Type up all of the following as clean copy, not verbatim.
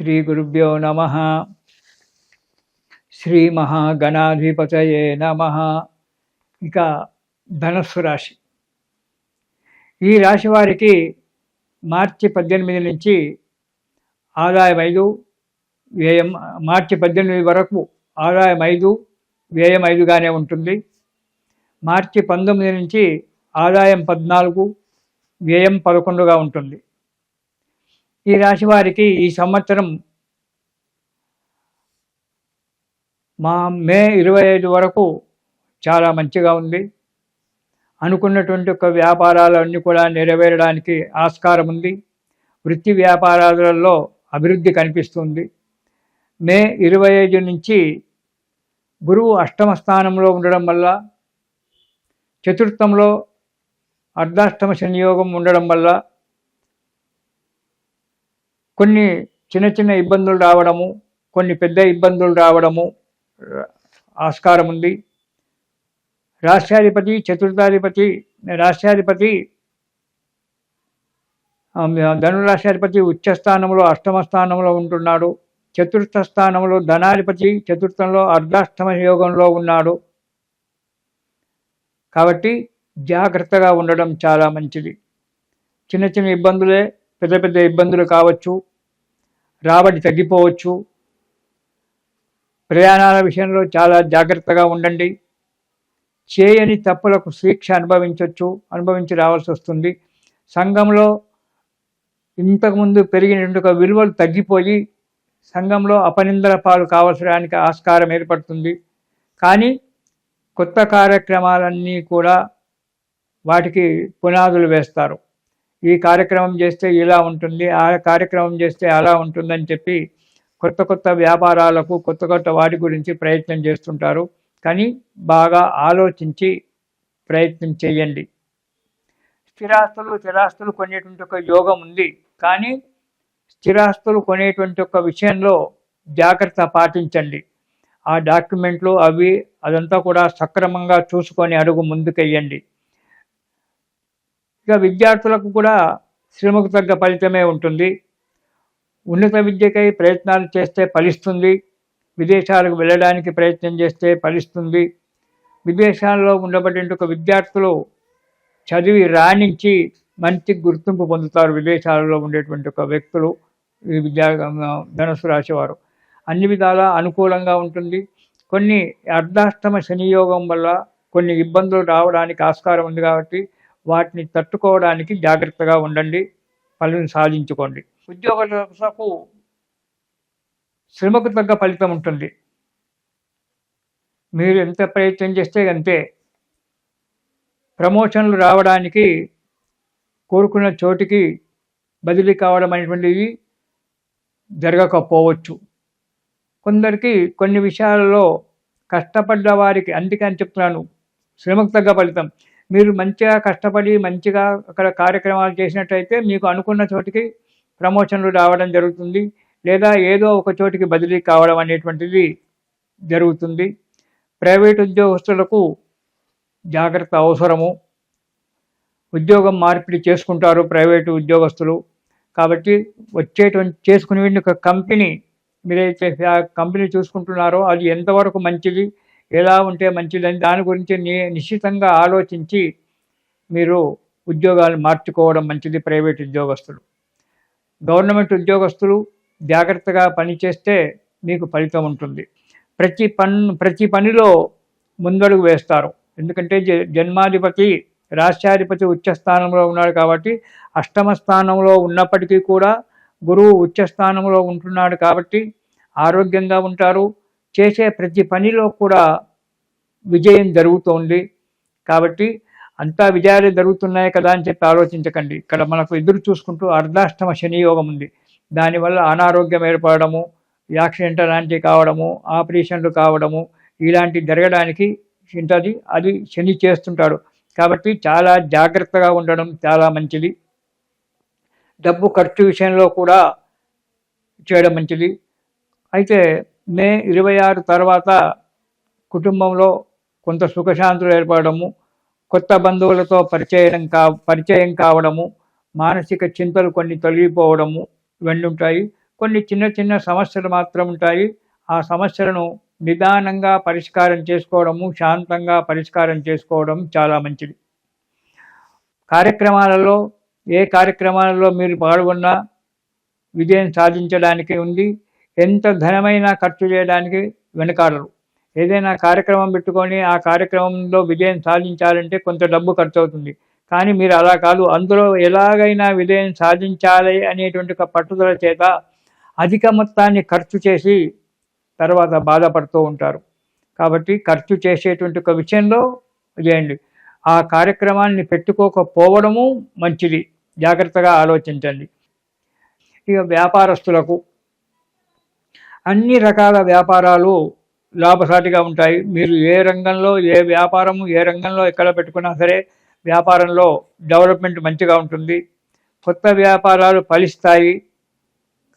శ్రీ గురుభ్యో నమ. శ్రీ మహాగణాధిపతయే నమ. ఇక ధనస్సు రాశి. ఈ రాశి వారికి మార్చి 18 నుంచి ఆదాయం 5, వ్యయం మార్చి 18 వరకు ఆదాయం 5, వ్యయం 5గానే ఉంటుంది. మార్చి 19 నుంచి ఆదాయం 14, వ్యయం 11గా ఉంటుంది. ఈ రాశి వారికి ఈ సంవత్సరం మే 25 వరకు చాలా మంచిగా ఉంది. అనుకున్నటువంటి ఒక వ్యాపారాలన్నీ కూడా నెరవేరడానికి ఆస్కారం ఉంది. వృత్తి వ్యాపారాలలో అభివృద్ధి కనిపిస్తుంది. మే 25 నుంచి గురువు అష్టమ స్థానంలో ఉండడం వల్ల, చతుర్థంలో అర్ధాష్టమ సంయోగం ఉండడం వల్ల కొన్ని చిన్న చిన్న ఇబ్బందులు రావడము, కొన్ని పెద్ద ఇబ్బందులు రావడము ఆస్కారం ఉంది. రాష్ట్రాధిపతి ధనురాష్ట్రాధిపతి ఉచ్చస్థానంలో అష్టమ స్థానంలో ఉంటున్నాడు. చతుర్థ స్థానంలో ధనాధిపతి చతుర్థంలో అర్ధాష్టమ యోగంలో ఉన్నాడు. కాబట్టి జాగ్రత్తగా ఉండడం చాలా మంచిది. చిన్న చిన్న ఇబ్బందులే పెద్ద పెద్ద ఇబ్బందులు కావచ్చు. రాబడి తగ్గిపోవచ్చు. ప్రయాణాల విషయంలో చాలా జాగ్రత్తగా ఉండండి. చేయని తప్పులకు శిక్ష అనుభవించి రావాల్సి వస్తుంది. సంఘంలో ఇంతకుముందు పెరిగినటువంటి విలువలు తగ్గిపోయి సంఘంలో అపనిందల పాలు కావాల్సడానికి ఆస్కారం ఏర్పడుతుంది. కానీ కొత్త కార్యక్రమాలన్నీ కూడా వాటికి పునాదులు వేస్తారు. ఈ కార్యక్రమం చేస్తే ఇలా ఉంటుంది, ఆ కార్యక్రమం చేస్తే అలా ఉంటుందని చెప్పి కొత్త కొత్త వ్యాపారాలకు కొత్త వాటి గురించి ప్రయత్నం చేస్తుంటారు. కానీ బాగా ఆలోచించి ప్రయత్నం చేయండి. స్థిరాస్తులు కొనేటువంటి ఒక యోగం ఉంది. కానీ స్థిరాస్తులు కొనేటువంటి ఒక విషయంలో జాగ్రత్త పాటించండి. ఆ డాక్యుమెంట్లు అదంతా కూడా సక్రమంగా చూసుకొని అడుగు ముందుకెయ్యండి. ఇక విద్యార్థులకు కూడా శ్రమకు తగ్గ ఫలితమే ఉంటుంది. ఉన్నత విద్యకై ప్రయత్నాలు చేస్తే ఫలిస్తుంది. విదేశాలకు వెళ్ళడానికి ప్రయత్నం చేస్తే ఫలిస్తుంది. విదేశాల్లో ఉండబడిన ఒక విద్యార్థులు చదివి రాణించి మంచి గుర్తింపు పొందుతారు. విదేశాలలో ఉండేటువంటి ఒక వ్యక్తులు ఈ ధనుసు రాశి వారు అన్ని విధాలా అనుకూలంగా ఉంటుంది. కొన్ని అర్ధాష్టమ శనియోగం వల్ల కొన్ని ఇబ్బందులు రావడానికి ఆస్కారం ఉంది. కాబట్టి వాటిని తట్టుకోవడానికి జాగ్రత్తగా ఉండండి. ఫలితం సాధించుకోండి. ఉద్యోగులకు శ్రమకు తగ్గ ఫలితం ఉంటుంది. మీరు ఎంత ప్రయత్నం చేస్తే అంతే. ప్రమోషన్లు రావడానికి కోరుకున్న చోటికి బదిలీ కావడం అనేటువంటిది జరగకపోవచ్చు. కొందరికి కొన్ని విషయాలలో కష్టపడ్డ వారికి, అందుకని చెప్తున్నాను, శ్రమకు తగ్గ ఫలితం. మీరు మంచిగా కష్టపడి మంచిగా అక్కడ కార్యక్రమాలు చేసినట్టయితే మీకు అనుకున్న చోటికి ప్రమోషన్లు రావడం జరుగుతుంది. లేదా ఏదో ఒక చోటికి బదిలీ కావడం అనేటువంటిది జరుగుతుంది. ప్రైవేట్ ఉద్యోగస్తులకు జాగ్రత్త అవసరము. ఉద్యోగం మార్పిడి చేసుకుంటారు ప్రైవేటు ఉద్యోగస్తులు. కాబట్టి చేసుకునే ఒక కంపెనీ, మీరైతే ఆ కంపెనీ చూసుకుంటున్నారో అది ఎంతవరకు మంచిది, ఎలా ఉంటే మంచిదని దాని గురించి నిశ్చితంగా ఆలోచించి మీరు ఉద్యోగాలు మార్చుకోవడం మంచిది. ప్రైవేట్ ఉద్యోగస్తులు, గవర్నమెంట్ ఉద్యోగస్తులు జాగ్రత్తగా పనిచేస్తే మీకు ఫలితం ఉంటుంది. ప్రతి పనిలో ముందడుగు వేస్తారు. ఎందుకంటే జన్మాధిపతి రాష్ట్రాధిపతి ఉచ్చస్థానంలో ఉన్నాడు. కాబట్టి అష్టమ స్థానంలో ఉన్నప్పటికీ కూడా గురువు ఉచ్చస్థానంలో ఉంటున్నాడు. కాబట్టి ఆరోగ్యంగా ఉంటారు. చేసే ప్రతి పనిలో కూడా విజయం జరుగుతోంది. కాబట్టి అంతా విజయాలు జరుగుతున్నాయి కదా అని చెప్పి ఆలోచించకండి. ఇక్కడ మనకు ఎదురు చూసుకుంటూ అర్ధాష్టమ శనియోగం ఉంది. దానివల్ల అనారోగ్యం ఏర్పడము, యాక్సిడెంట్ లాంటివి కావడము, ఆపరేషన్లు కావడము ఇలాంటివి జరగడానికి ఉంటుంది. అది శని చేస్తుంటాడు. కాబట్టి చాలా జాగ్రత్తగా ఉండడం చాలా మంచిది. డబ్బు ఖర్చు విషయంలో కూడా చేయడం మంచిది. అయితే మే 26 తర్వాత కుటుంబంలో కొంత సుఖశాంతులు ఏర్పడము, కొత్త బంధువులతో పరిచయం కావడము, మానసిక చింతలు కొన్ని తొలగిపోవడము ఇవన్నీ ఉంటాయి. కొన్ని చిన్న చిన్న సమస్యలు మాత్రం ఉంటాయి. ఆ సమస్యలను నిదానంగా పరిష్కారం చేసుకోవడము, శాంతంగా పరిష్కారం చేసుకోవడం చాలా మంచిది. కార్యక్రమాలలో ఏ కార్యక్రమాలలో మీరు పాల్గొన్నా విజయం సాధించడానికి ఉంది. ఎంత ధనమైనా ఖర్చు చేయడానికి వెనకాడరు. ఏదైనా కార్యక్రమం పెట్టుకొని ఆ కార్యక్రమంలో విజయం సాధించాలంటే కొంత డబ్బు ఖర్చు అవుతుంది. కానీ మీరు అలా కాదు, అందులో ఎలాగైనా విజయం సాధించాలి అనేటువంటి ఒక పట్టుదల చేత అధిక మొత్తాన్ని ఖర్చు చేసి తర్వాత బాధపడుతూ ఉంటారు. కాబట్టి ఖర్చు చేసేటువంటి ఒక విషయంలో చేయండి. ఆ కార్యక్రమాన్ని పెట్టుకోకపోవడము మంచిది. జాగ్రత్తగా ఆలోచించండి. ఇక వ్యాపారస్తులకు అన్ని రకాల వ్యాపారాలు లాభసాటిగా ఉంటాయి. మీరు ఏ రంగంలో ఏ వ్యాపారము ఏ రంగంలో ఎక్కడ పెట్టుకున్నా సరే వ్యాపారంలో డెవలప్మెంట్ మంచిగా ఉంటుంది. కొత్త వ్యాపారాలు ఫలిస్తాయి,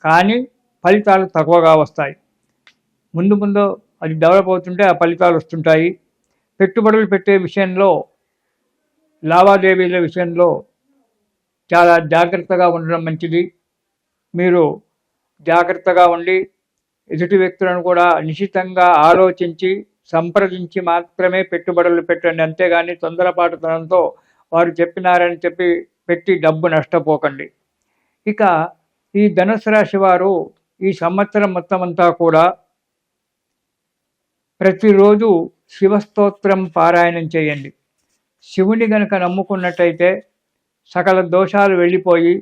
కానీ ఫలితాలు తక్కువగా వస్తాయి. ముందు ముందు అది డెవలప్ అవుతుంటే ఆ ఫలితాలు వస్తుంటాయి. పెట్టుబడులు పెట్టే విషయంలో, లావాదేవీల విషయంలో చాలా జాగ్రత్తగా ఉండడం మంచిది. మీరు జాగ్రత్తగా ఉండి ఎదుటి వ్యక్తులను కూడా నిశితంగా ఆలోచించి సంప్రదించి మాత్రమే పెట్టుబడులు పెట్టండి. అంతేగాని తొందరపాటుతనంతో వారు చెప్పినారని చెప్పి పెట్టి డబ్బు నష్టపోకండి. ఇక ఈ ధనుసు రాశి వారు ఈ సంవత్సరం మొత్తం అంతా కూడా ప్రతిరోజు శివస్తోత్రం పారాయణం చేయండి. శివుని గనక నమ్ముకున్నట్టయితే సకల దోషాలు వెళ్ళిపోయి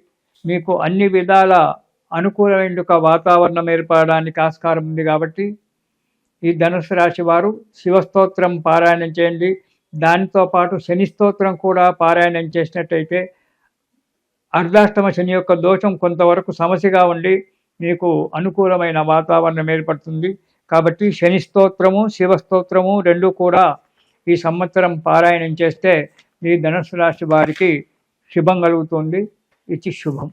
మీకు అన్ని విధాల అనుకూలమైన వాతావరణం ఏర్పడడానికి ఆస్కారం ఉంది. కాబట్టి ఈ ధనుసు రాశి వారు శివస్తోత్రం పారాయణం చేయండి. దానితో పాటు శని స్తోత్రం కూడా పారాయణం చేసినట్టయితే అర్ధాష్టమ శని యొక్క దోషం కొంతవరకు సమస్యగా ఉండి మీకు అనుకూలమైన వాతావరణం ఏర్పడుతుంది. కాబట్టి శని స్తోత్రము శివస్తోత్రము రెండు కూడా ఈ సంవత్సరం పారాయణం చేస్తే ఈ ధనుసు రాశి వారికి శుభం కలుగుతుంది. ఇది శుభం.